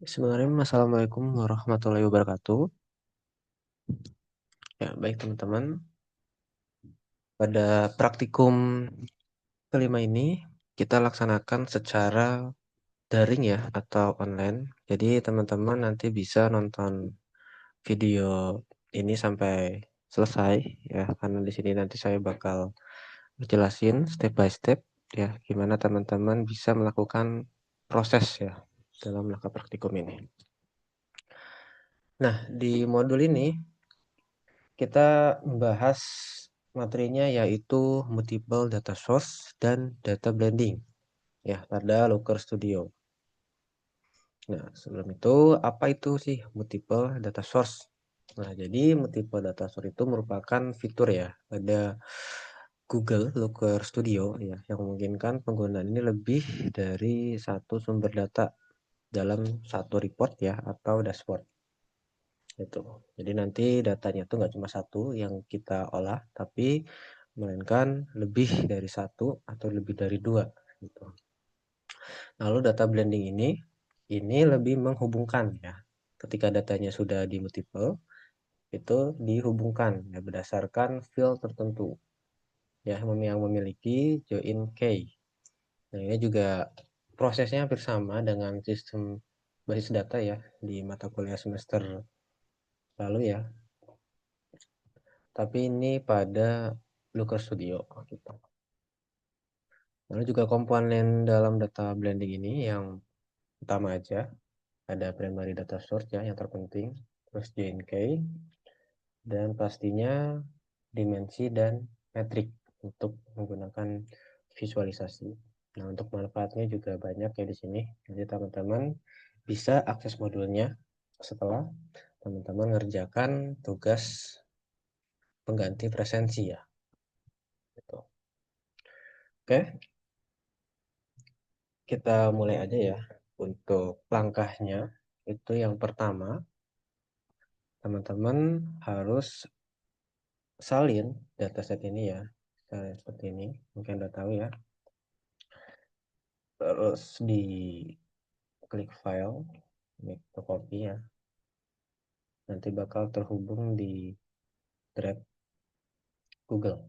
Bismillahirrahmanirrahim. Assalamualaikum warahmatullahi wabarakatuh. Ya, baik teman-teman. Pada praktikum kelima ini kita laksanakan secara daring ya atau online. Jadi teman-teman nanti bisa nonton video ini sampai selesai ya, karena di sini nanti saya bakal jelasin step by step ya gimana teman-teman bisa melakukan proses ya dalam melakukan praktikum ini. Nah, di modul ini kita membahas materinya yaitu multiple data source dan data blending ya pada Looker Studio. Nah, sebelum itu apa itu sih multiple data source? Nah, jadi multiple data source itu merupakan fitur ya pada Google Looker Studio ya yang memungkinkan penggunaan ini lebih dari satu sumber data dalam satu report ya atau dashboard. Itu. Jadi nanti datanya itu nggak cuma satu yang kita olah, tapi melainkan lebih dari satu atau lebih dari dua. Gitu. Lalu data blending ini lebih menghubungkan ya. Ketika datanya sudah di multiple, itu dihubungkan ya berdasarkan field tertentu ya yang memiliki join key. Nah, ini juga prosesnya hampir sama dengan sistem basis data ya di mata kuliah semester lalu ya. Tapi ini pada Looker Studio gitu. Lalu juga komponen dalam data blending ini yang utama aja ada primary data source ya yang terpenting, terus JNK dan pastinya dimensi dan metrik untuk menggunakan visualisasi. Nah, untuk manfaatnya juga banyak ya di sini. Jadi teman-teman bisa akses modulnya setelah teman-teman mengerjakan tugas pengganti presensi ya. Gitu. Oke, kita mulai aja ya. Untuk langkahnya, itu yang pertama, teman-teman harus salin dataset ini ya. Seperti ini, mungkin udah tahu ya. Terus di klik file, ini copy ya. Nanti bakal terhubung di Drive Google.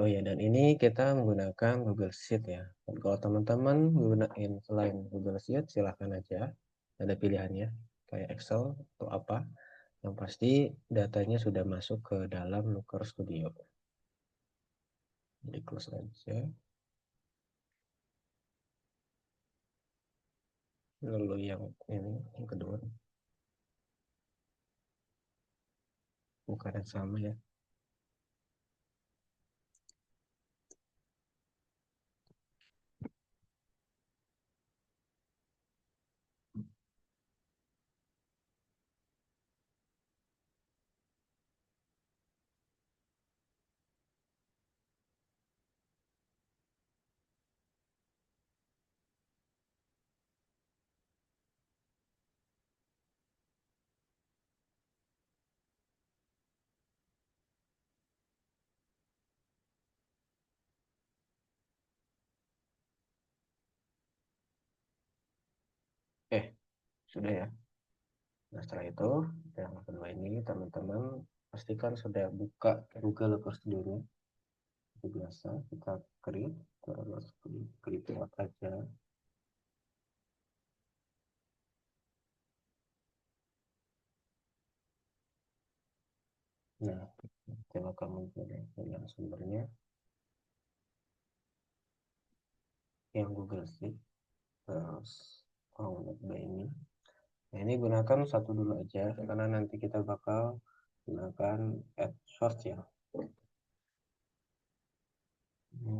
Oh ya, dan ini kita menggunakan Google Sheet ya. Dan kalau teman-teman menggunakan selain Google Sheet, silahkan aja. Ada pilihannya, kayak Excel atau apa. Yang pasti datanya sudah masuk ke dalam Looker Studio. Jadi close aja. Lalu yang ini, yang kedua, bukan yang sama ya. Sudah ya. Nah, setelah itu, yang kedua ini, teman-teman pastikan sudah buka Google Looker Studio-nya. Seperti biasa, kita klik, terus klik aja. Nah, coba kamu pilih yang sumbernya, yang Google Sheet, terus download ini. Nah, ini gunakan satu dulu aja, karena nanti kita bakal gunakan add source ya. Ini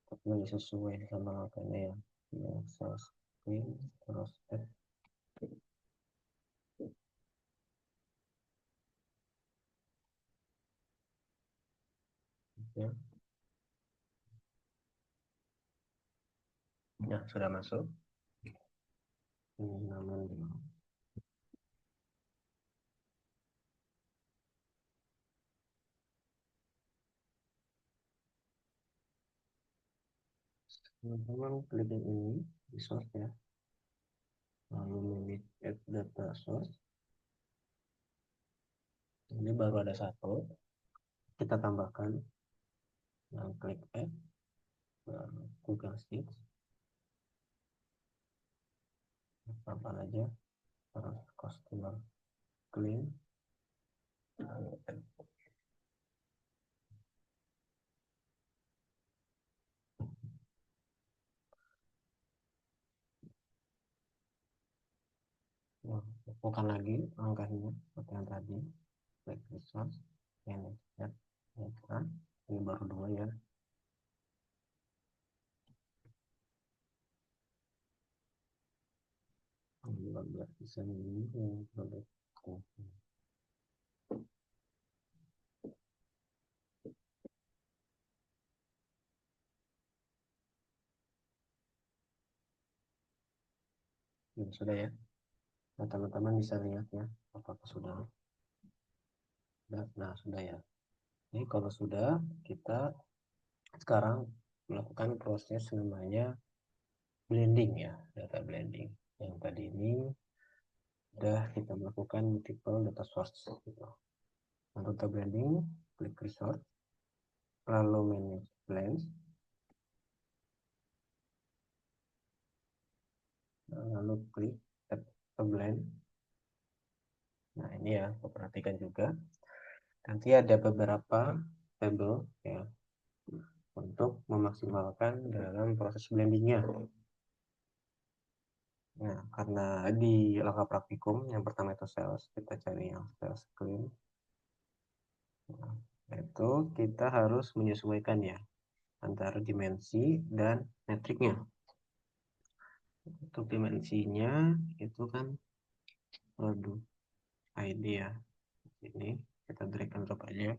tapi sesuai sama makanya ya. Yang source screen, terus add ya. Nah, sudah masuk. Ini namanya. Teman-teman klik ini, di source ya. lalu manage add data source. Ini baru ada satu, kita tambahkan yang klik add Google Sheets, apa aja, terus customer claim. Bukan lagi angkanya seperti yang tadi, klik resource, manage add, ini baru dua ya. Bisa ini sudah ya. Nah, teman-teman bisa lihat ya, apakah sudah. Nah, sudah ya. Ini kalau sudah, kita sekarang melakukan proses namanya blending ya, data blending. Yang tadi ini sudah kita melakukan multiple data source gitu. Nah, data blending, klik resource, lalu manage blends, lalu klik add a blend. Nah, ini ya, perhatikan juga. Nanti ada beberapa table ya untuk memaksimalkan dalam proses blendingnya. Nah, karena di langkah praktikum yang pertama itu sales, kita cari yang sales clean. Nah, itu kita harus menyesuaikan ya antara dimensi dan metriknya. Untuk dimensinya itu kan produk ID ya. Ini kita drag and drop aja.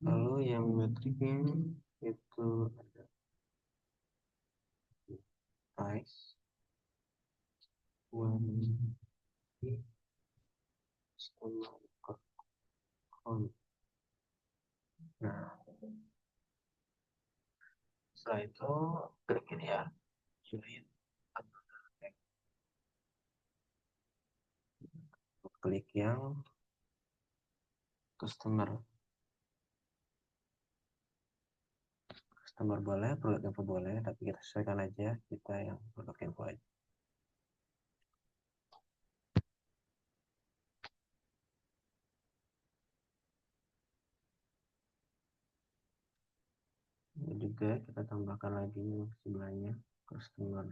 Lalu yang metriknya itu ada price, one, customer count. Nah, setelah itu klik ini ya, sulit. Klik yang customer. Customer boleh, produk info boleh, tapi kita sesuaikan aja, kita yang produk info aja. Ini juga kita tambahkan lagi sebelahnya customer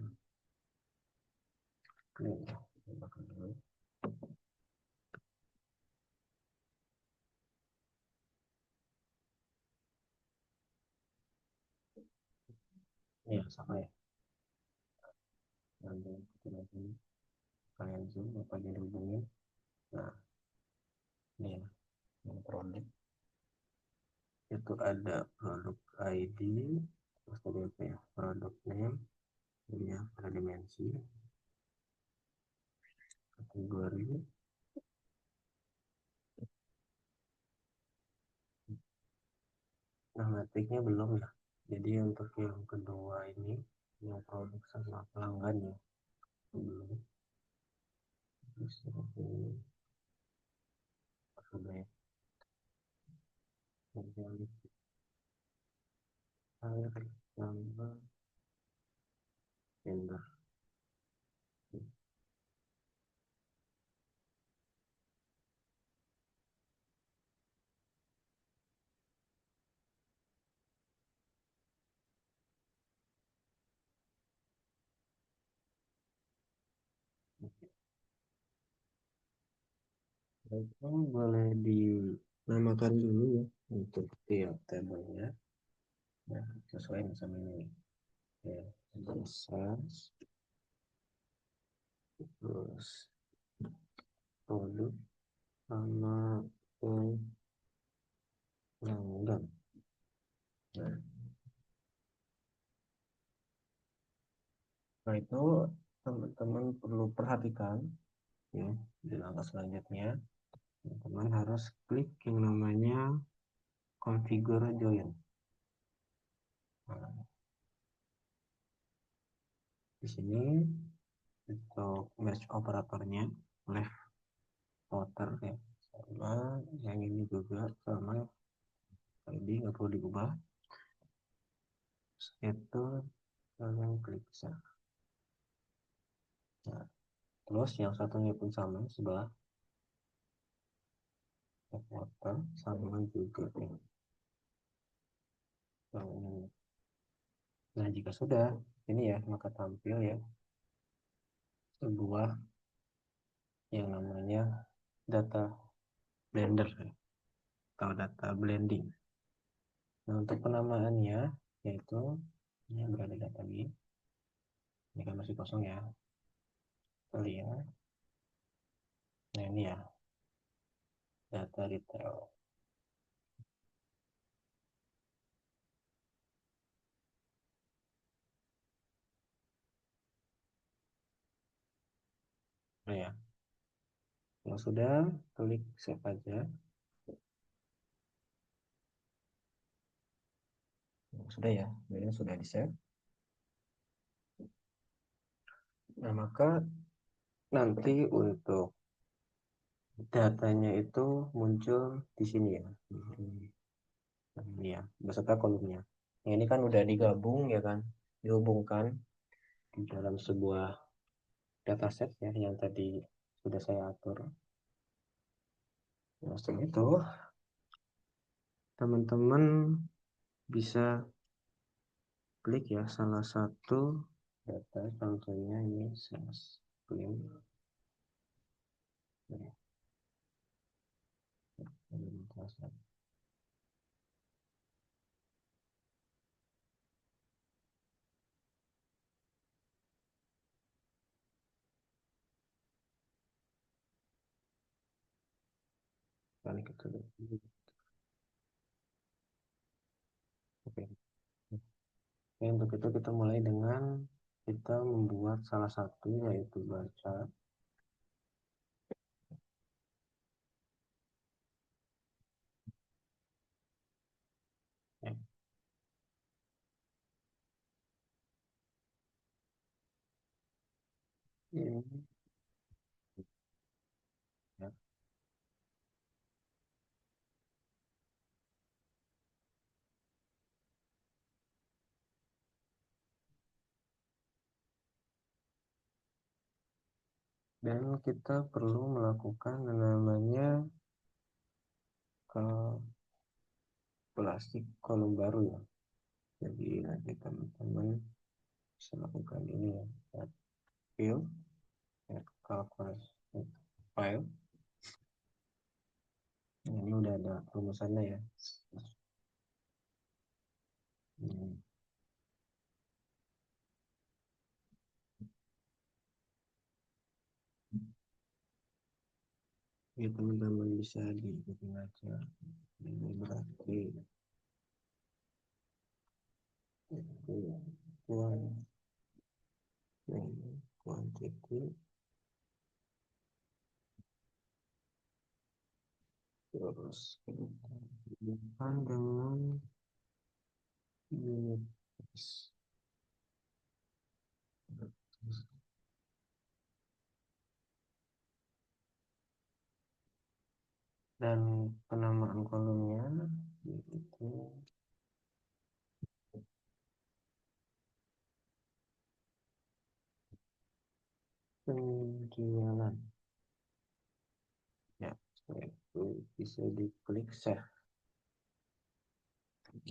claim. Tambahkan dulu. Ya, sama ya. Nanti lagi kalian zoom apa aja dihubungin. Nah, ini ya, yang produk itu ada produk ID, terus tadi apa ya, produk name, ini ya, pada dimensi, kategori. Nah, metriknya belum ya. Jadi untuk yang kedua ini, yang produk sama pelanggan ya, belum. Terus ini sudah ya. Kemudian air tambah gender. Itu boleh dinamakan dulu ya untuk tiap tabelnya. Nah, sesuai sama ini. Ya, size, terus produk sama pelanggan. Nah, itu teman-teman perlu perhatikan ya di langkah selanjutnya. Teman-teman harus klik yang namanya configure join. Nah, di sini untuk merge operatornya left outer ya, sama yang ini juga sama, jadi nggak perlu diubah. Itu kalian klik save. Nah, terus yang satunya pun sama sebelah left outer, sama juga yang ini. Nah, jika sudah ini ya, maka tampil ya sebuah yang namanya data blender ya, atau data blending. Nah, untuk penamaannya yaitu ini berada data ini kan masih kosong ya, clear. Nah, ini ya data retail. Nah ya, kalau sudah klik save aja. Sudah ya, ini sudah di save. Nah, maka nanti untuk datanya itu muncul di sini ya, ini ya beserta kolomnya. Nah, ini kan udah digabung ya kan, dihubungkan di dalam sebuah dataset ya yang tadi sudah saya atur. Nah, setelah itu teman-teman bisa klik ya salah satu data, contohnya ini sales claim. Oke. Oke, untuk itu kita mulai dengan kita membuat salah satu yaitu baca. Ya, ini ya. Dan kita perlu melakukan namanya ke plastik kolom baru ya. Jadi nanti teman-teman bisa lakukan ini ya. Add fill, add calculation file. Nah, ini udah ada rumusannya ya. Hmm. Ya teman-teman bisa diikuti aja. Ini berarti itu quantity terus bukan dengan unit dan penamaan kolomnya yaitu penjualan ya. Setelah itu bisa diklik save.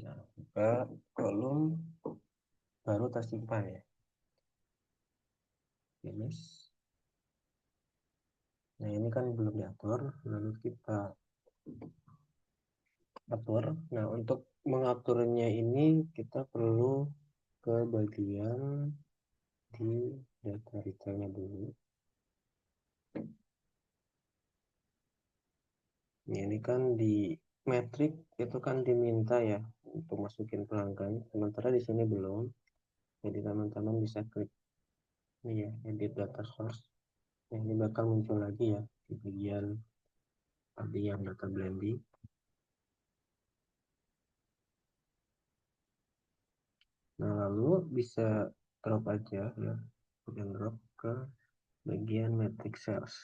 Nah, buka kolom baru tersimpan ya, finish. Nah, ini kan belum diatur, lalu kita atur. Nah, untuk mengaturnya ini kita perlu ke bagian di data retailnya dulu. Ini kan di metrik itu kan diminta ya untuk masukin pelanggan, sementara di sini belum. Jadi teman-teman bisa klik ini ya, edit data source. Nah, ini bakal muncul lagi ya di bagian tadi yang data blending. Nah, lalu bisa drop aja ya. dan drop ke bagian matrix cells.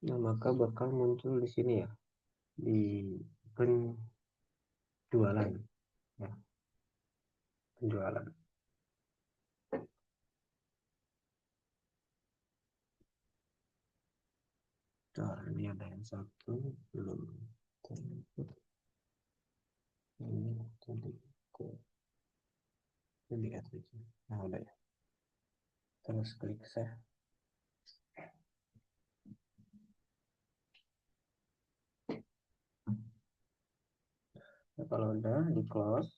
Nah, maka bakal muncul di sini ya, di penjualan, ya, penjualan. Nah, ini ada yang satu belum ini tadi kok lihat aja. Nah, udah ya. Terus klik save. Nah, kalau udah di close,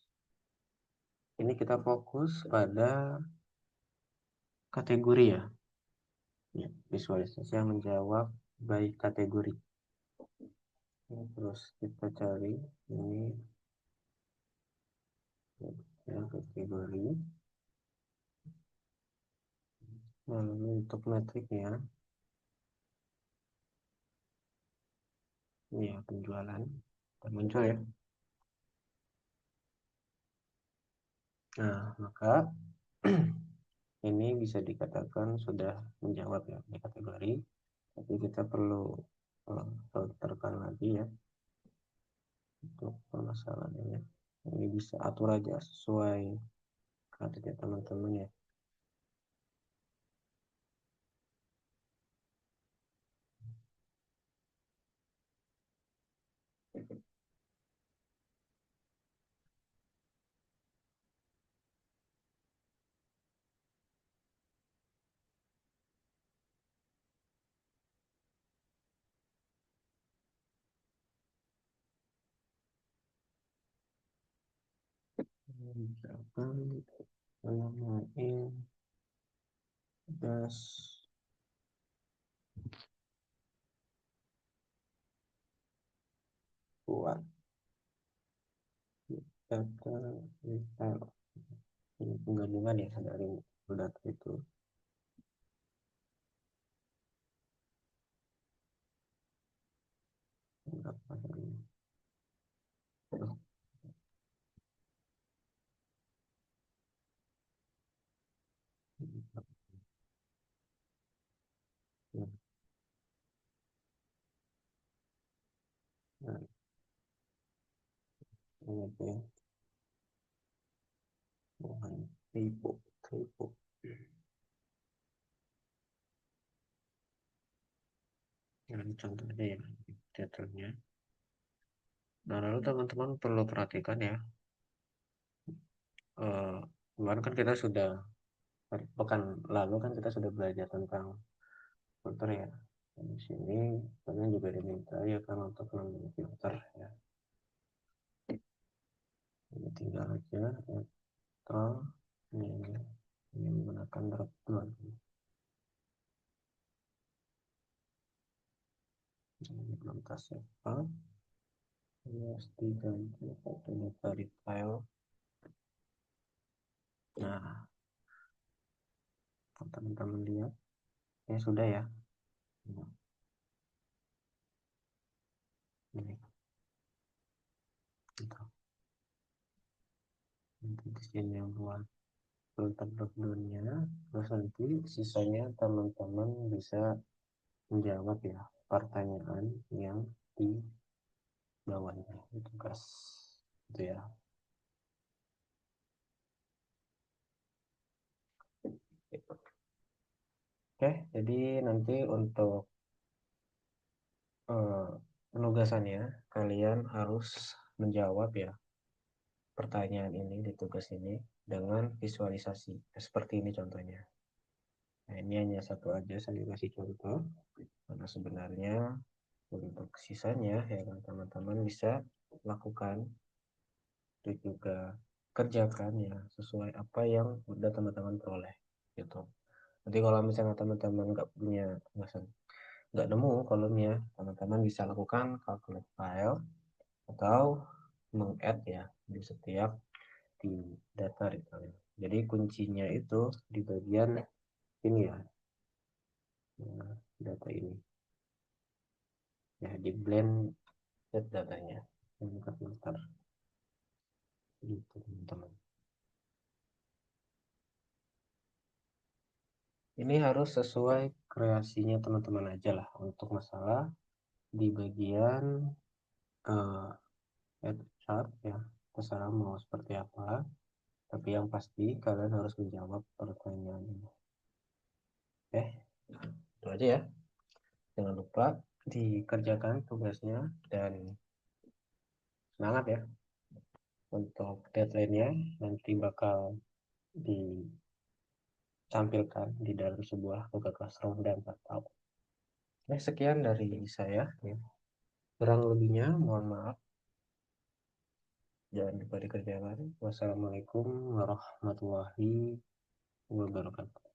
ini kita fokus pada kategori ya. Ya, visualisasi yang menjawab baik kategori. Nah, terus kita cari ini ya, kategori. Lalu untuk metriknya, ini ya penjualan. Dan muncul ya. Nah, maka ini bisa dikatakan sudah menjawab ya di kategori. Tapi kita perlu filterkan lagi ya untuk permasalahan ini. Ini bisa atur aja sesuai kriteria teman-teman ya. Misalkan namain das buat data retail. Ini penggabungan ya dari data itu. Berapa ini? Nah, ini ya, bukan typo. Nah, ini contohnya ya, detailnya. Nah, lalu teman-teman perlu perhatikan ya, kemarin kan kita sudah, pekan lalu kan kita sudah belajar tentang filter ya. Dan di sini kalian juga diminta ya kan untuk memilih filter ya. Ini tinggal aja scroll ini menggunakan drop down. Ini belum kasih apa. Ini harus diganti pakai data file. Nah, teman-teman lihat, ini sudah ya. Nah, ini gitu. Nanti di sini yang buat filter drop down-nya, terus nanti sisanya teman-teman bisa menjawab ya pertanyaan yang di bawahnya itu tugas itu ya. Oke, jadi nanti untuk eh, penugasannya kalian harus menjawab ya pertanyaan ini di tugas ini dengan visualisasi. Nah, seperti ini contohnya. Nah, ini hanya satu aja saya kasih contoh karena sebenarnya untuk sisanya ya kan teman-teman bisa lakukan dan juga kerjakan ya sesuai apa yang udah teman-teman peroleh gitu. Nanti kalau misalnya teman-teman nggak punya nggak nemu kolomnya, teman-teman bisa lakukan calculate file atau meng-add ya di setiap di data real. Jadi kuncinya itu di bagian ini ya, nah, data ini. Ya, di blend set datanya. Bentar, bentar. Gitu, teman-teman. Ini harus sesuai kreasinya teman-teman aja lah untuk masalah di bagian add chart ya. Terserah mau seperti apa. Tapi yang pasti kalian harus menjawab pertanyaan ini. Itu aja ya. Jangan lupa dikerjakan tugasnya dan semangat ya untuk deadline-nya nanti bakal ditampilkan di dalam sebuah Google Classroom dan atau. Sekian dari saya ya. Kurang lebihnya mohon maaf. Jangan lupa dikerjakan. Wassalamualaikum warahmatullahi wabarakatuh.